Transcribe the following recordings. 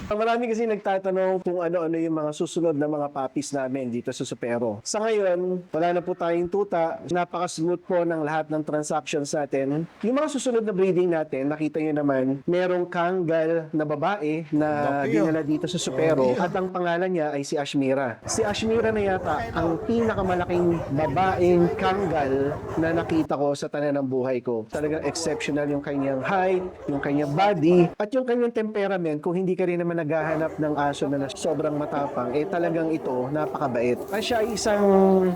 Marami kasi nagtatanong kung ano-ano yung mga susunod na mga puppies namin dito sa Supero. Sa ngayon, wala na po tayong tuta. Napaka-smooth po ng lahat ng transactions natin. Yung mga susunod na breeding natin, nakita nyo naman, merong Kangal na babae na dinala dito sa Supero at ang pangalan niya ay si Ashmira. Si Ashmira na yata ang pinakamalaking babaeng Kangal na nakita ko sa tanan ng buhay ko. Talagang exceptional yung kanyang height, yung kanyang body, at yung kanyang temperament. Kung hindi ka rin naman naghahanap ng aso na sobrang matapang, talagang ito, napakabait. At siya ay isang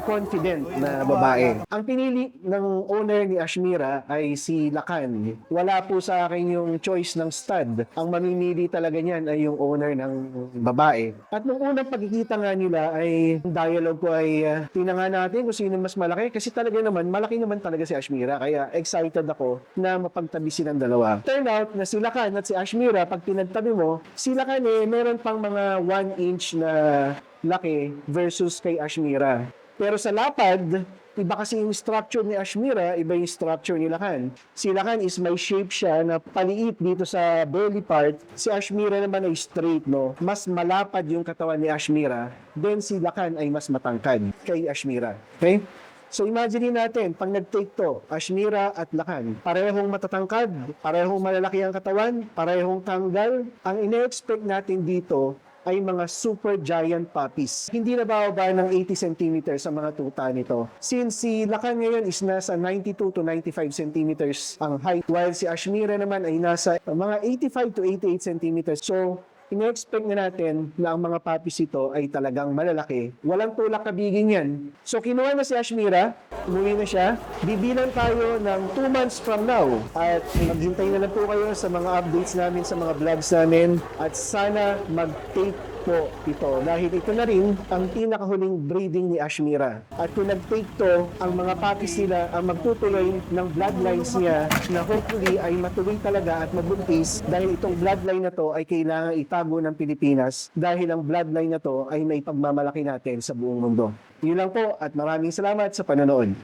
confident na babae. Ang pinili ng owner ni Ashmira ay si Lakan. Wala po sa akin yung choice ng stud. Ang mamimili talaga niyan ay yung owner ng babae. At nung unang pagkikita nga nila ay dialogue ko ay tingnan nga natin kung sino mas malaki kasi talaga naman, malaki naman talaga si Ashmira. Kaya excited ako na mapagtabi silang dalawa. Turn out na si Lakan at si Ashmira, pag pinagtabi mo, si Lakan meron pang mga 1 inch na laki versus kay Ashmira. Pero sa lapad, iba kasi yung structure ni Ashmira, iba yung structure ni Lakan. Si Lakan is may shape siya na paliit dito sa belly part. Si Ashmira naman ay straight, no? Mas malapad yung katawan ni Ashmira. Then si Lakan ay mas matangkad kay Ashmira. Okay? So imagine natin, pag nag-take to, Ashmira at Lakan, parehong matatangkad, parehong malalaki ang katawan, parehong tanggal. Ang ine-expect natin dito ay mga super giant puppies. Hindi na bababa ng 80 centimeters ang mga tuta nito. Since si Lakan ngayon is nasa 92 to 95 centimeters ang height, while si Ashmira naman ay nasa mga 85 to 88 centimeters. So, ine-expect na natin na ang mga puppies ito ay talagang malalaki. Walang tulak kabigin yan. So, kinuha na si Ashmira, umuwi na siya. Bibilang tayo ng 2 months from now. At maghintay na lang po kayo sa mga updates namin, sa mga vlogs namin. At sana mag-take po ito. Dahil ito na rin ang pinakahuling breeding ni Ashmira. At kung nag-take to, ang mga puppies nila ang magtutuloy ng bloodlines niya na hopefully ay matuloy talaga at mabuntis dahil itong bloodline na to ay kailangan itago ng Pilipinas dahil ang bloodline na to ay may pagmamalaki natin sa buong mundo. Yun lang po at maraming salamat sa panonood.